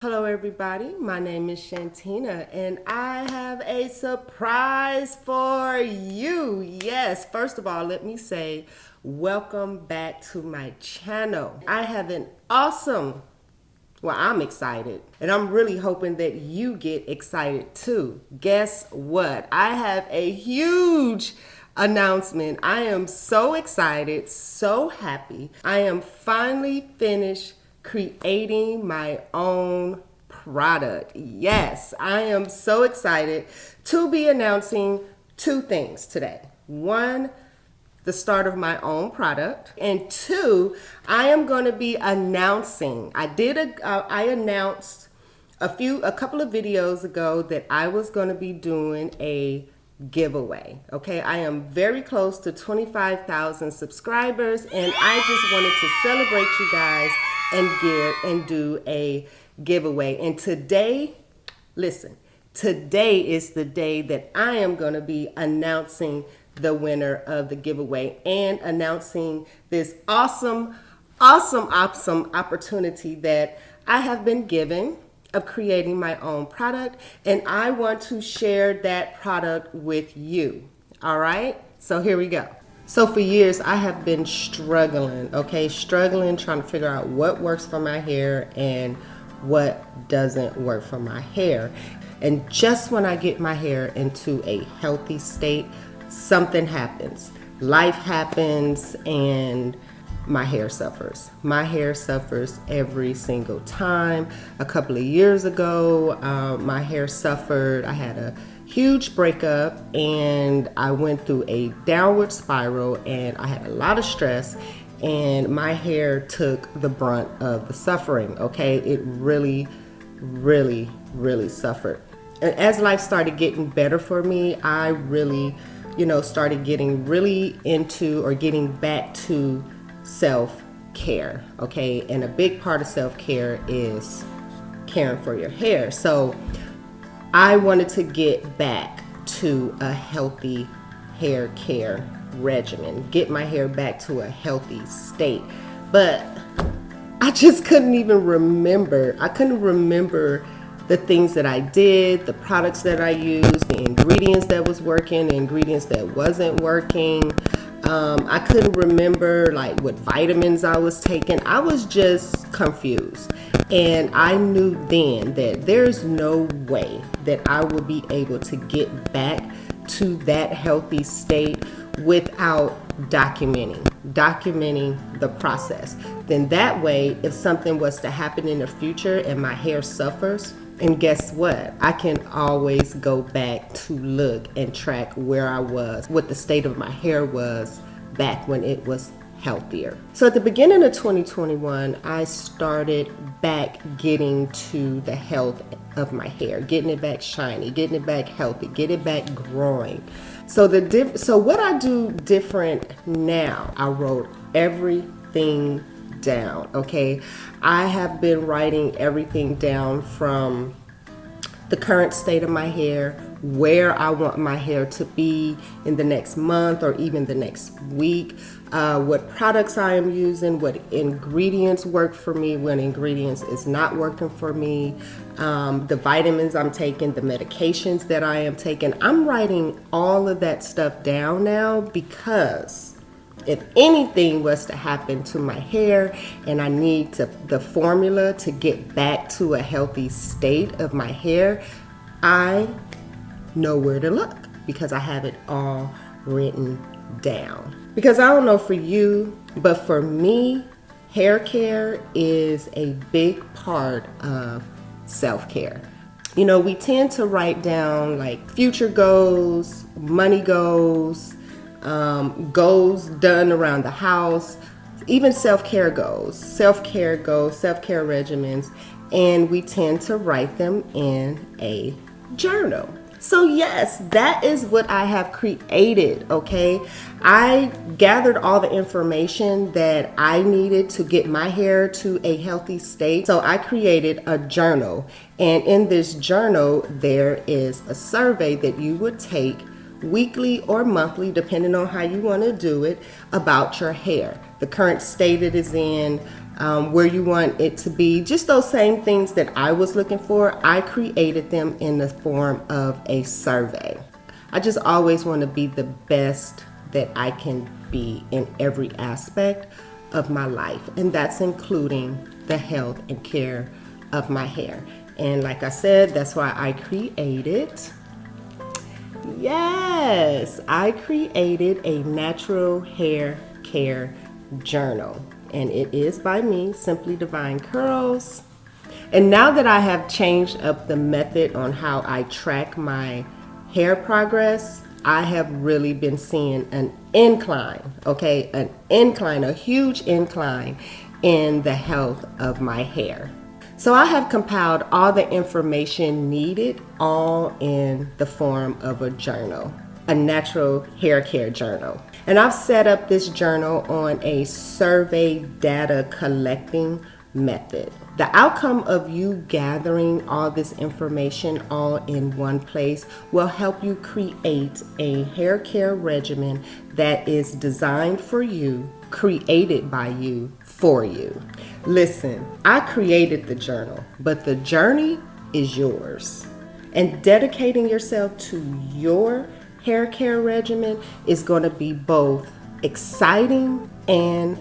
Hello everybody, my name is Shantina and I have a surprise for you. Yes, first of all, let me say welcome back to my channel. I have an awesome, I'm excited and I'm really hoping that you get excited too. Guess what? I have a huge announcement. I am so excited, so happy. I am finally finished creating my own product. Yes, I am so excited to be announcing two things today. One, the start of my own product, and two, I am going to be announcing. I announced a couple of videos ago that I was going to be doing a giveaway. Okay, I am very close to 25,000 subscribers and I just wanted to celebrate you guys and do a giveaway. And today, listen, today is the day that I am going to be announcing the winner of the giveaway and announcing this awesome opportunity that I have been given of creating my own product, and I want to share that product with you. All right, so here we go. So for years I have been struggling trying to figure out what works for my hair and what doesn't work for my hair. And just when I get my hair into a healthy state, something happens. Life happens and my hair suffers. My hair suffers every single time. A couple of years ago, my hair suffered. I had a huge breakup and I went through a downward spiral and I had a lot of stress and my hair took the brunt of the suffering. Okay, it really suffered. And as life started getting better for me, I really, started getting really into or getting back to self-care. Okay, and a big part of self-care is caring for your hair. So I wanted to get back to a healthy hair care regimen, get my hair back to a healthy state. But I just couldn't even remember. I couldn't remember the things that I did, the products that I used, the ingredients that was working, the ingredients that wasn't working. I couldn't remember like what vitamins I was taking. I was just confused. And I knew then that there's no way that I would be able to get back to that healthy state without documenting the process. Then that way, if something was to happen in the future and my hair suffers, and guess what? I can always go back to look and track where I was, what the state of my hair was back when it was healthier. So at the beginning of 2021, I started back getting to the health of my hair, getting it back shiny, getting it back healthy, getting it back growing. So what I do different now, I wrote everything down. Okay, I have been writing everything down from the current state of my hair, where I want my hair to be in the next month or even the next week, what products I am using, what ingredients work for me, what ingredients is not working for me, the vitamins I'm taking, the medications that I am taking. I'm writing all of that stuff down now because if anything was to happen to my hair and I need the formula to get back to a healthy state of my hair, I know where to look because I have it all written down. Because I don't know for you, but for me, hair care is a big part of self-care. We tend to write down like future goals, money goals, goals done around the house, even self-care regimens, and we tend to write them in a journal. So yes, that is what I have created, okay? I gathered all the information that I needed to get my hair to a healthy state. So I created a journal, and in this journal, there is a survey that you would take weekly or monthly, depending on how you want to do it, about your hair, the current state it is in, where you want it to be. Just those same things that I was looking for, I created them in the form of a survey. I just always want to be the best that I can be in every aspect of my life, and that's including the health and care of my hair. And like I said, that's why I created, yes, I created a natural hair care journal, and it is by me, Simply Divine Curls. And now that I have changed up the method on how I track my hair progress, I have really been seeing an incline, okay? An incline, a huge incline in the health of my hair. So I have compiled all the information needed, all in the form of a journal, a natural hair care journal. And I've set up this journal on a survey data collecting method. The outcome of you gathering all this information all in one place will help you create a hair care regimen that is designed for you, created by you, for you. Listen, I created the journal, but the journey is yours. And dedicating yourself to your hair care regimen is going to be both exciting and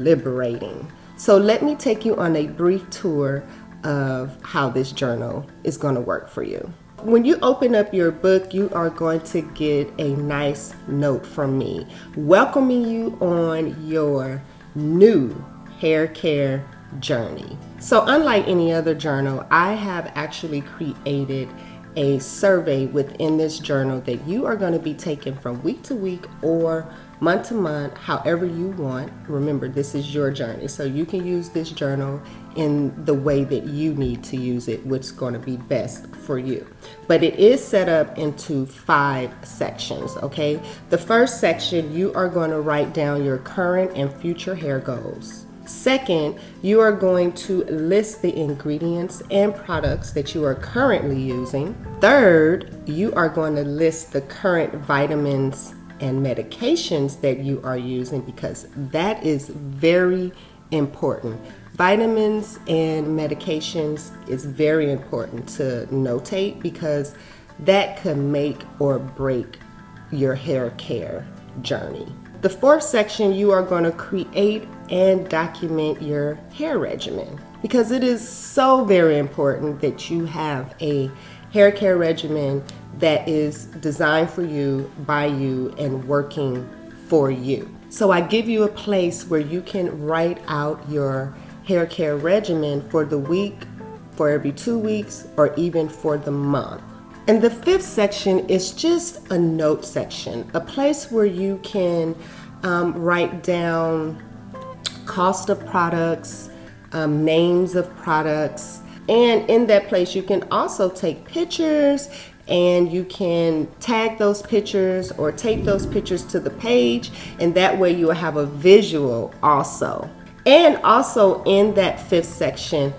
liberating. So let me take you on a brief tour of how this journal is going to work for you. When you open up your book, you are going to get a nice note from me welcoming you on your new hair care journey. So unlike any other journal, I have actually created a survey within this journal that you are going to be taking from week to week or month to month, however you want. Remember, this is your journey, so you can use this journal in the way that you need to use it, which is going to be best for you. But it is set up into 5 sections, okay? The first section, you are going to write down your current and future hair goals. Second, you are going to list the ingredients and products that you are currently using. Third, you are going to list the current vitamins and medications that you are using, because that is very important. Vitamins and medications is very important to notate, because that can make or break your hair care journey. The fourth section, you are going to create and document your hair regimen, because it is so very important that you have a hair care regimen that is designed for you, by you, and working for you. So I give you a place where you can write out your hair care regimen for the week, for every 2 weeks, or even for the month. And the fifth section is just a note section, a place where you can write down cost of products, names of products, and in that place you can also take pictures, and you can tag those pictures or take those pictures to the page, and that way you will have a visual also. And also in that fifth section,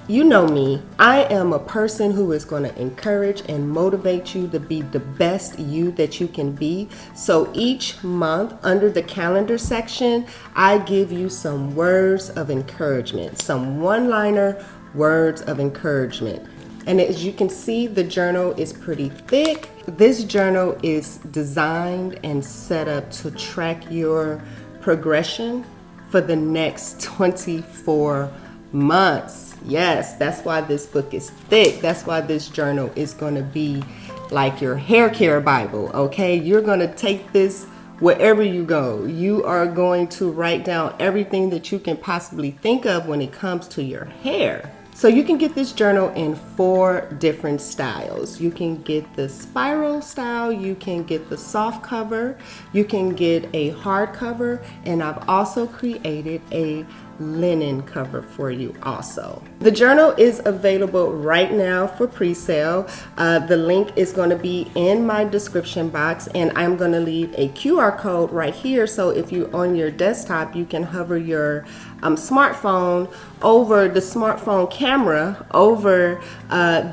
you know me, I am a person who is going to encourage and motivate you to be the best you that you can be. So each month under the calendar section, I give you some words of encouragement, some one-liner words of encouragement. And as you can see, the journal is pretty thick. This journal is designed and set up to track your progression for the next 24 months. Yes, that's why this book is thick. That's why this journal is going to be like your hair care Bible, okay? You're going to take this wherever you go. You are going to write down everything that you can possibly think of when it comes to your hair. So you can get this journal in 4 different styles. You can get the spiral style, you can get the soft cover, you can get a hard cover, and I've also created a linen cover for you also. The journal is available right now for pre-sale. The link is going to be in my description box, and I'm going to leave a QR code right here, so if you're on your desktop, you can hover your smartphone over the smartphone camera over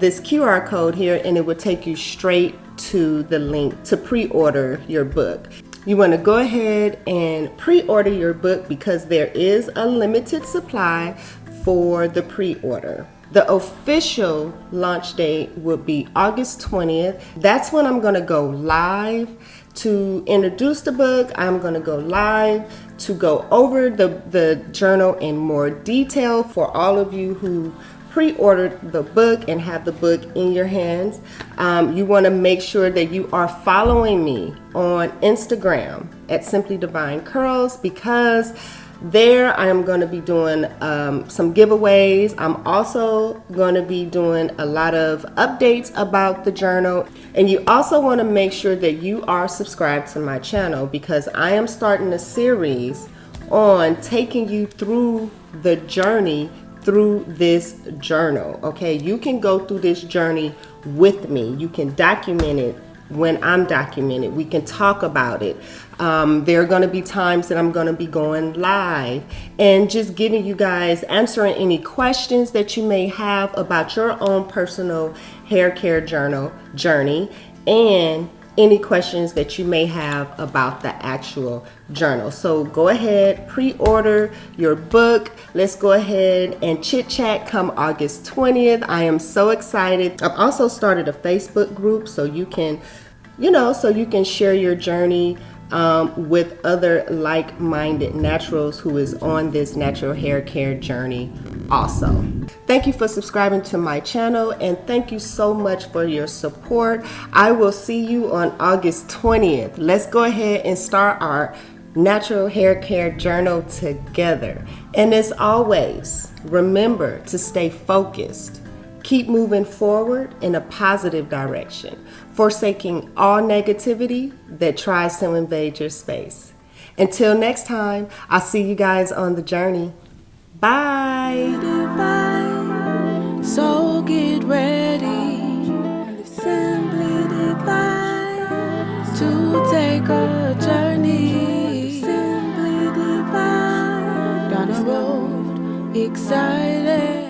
this QR code here, and it will take you straight to the link to pre-order your book. you want to go ahead and pre-order your book because there is a limited supply for the pre-order. The official launch date will be August 20th. That's when I'm going to go live to introduce the book. I'm going to go live to go over the journal in more detail for all of you who pre-ordered the book and have the book in your hands. You want to make sure that you are following me on Instagram at Simply Divine Curls, because there I am going to be doing some giveaways. I'm also going to be doing a lot of updates about the journal. And you also want to make sure that you are subscribed to my channel, because I am starting a series on taking you through the journey through this journal. Okay, you can go through this journey with me. You can document it when I'm documented. We can talk about it. There are going to be times that I'm going to be going live and just giving you guys, answering any questions that you may have about your own personal hair care journey, and any questions that you may have about the actual journal. So go ahead, pre-order your book. Let's go ahead and chit chat come August 20th. I am so excited. I've also started a Facebook group so you can, share your journey with other like-minded naturals who is on this natural hair care journey also. Thank you for subscribing to my channel, and thank you so much for your support. I will see you on August 20th. Let's go ahead and start our natural hair care journal together. And as always, remember to stay focused. Keep moving forward in a positive direction, forsaking all negativity that tries to invade your space. Until next time, I'll see you guys on the journey. Bye. So get ready and simply divine to take a journey. Simply divine down the road, excited.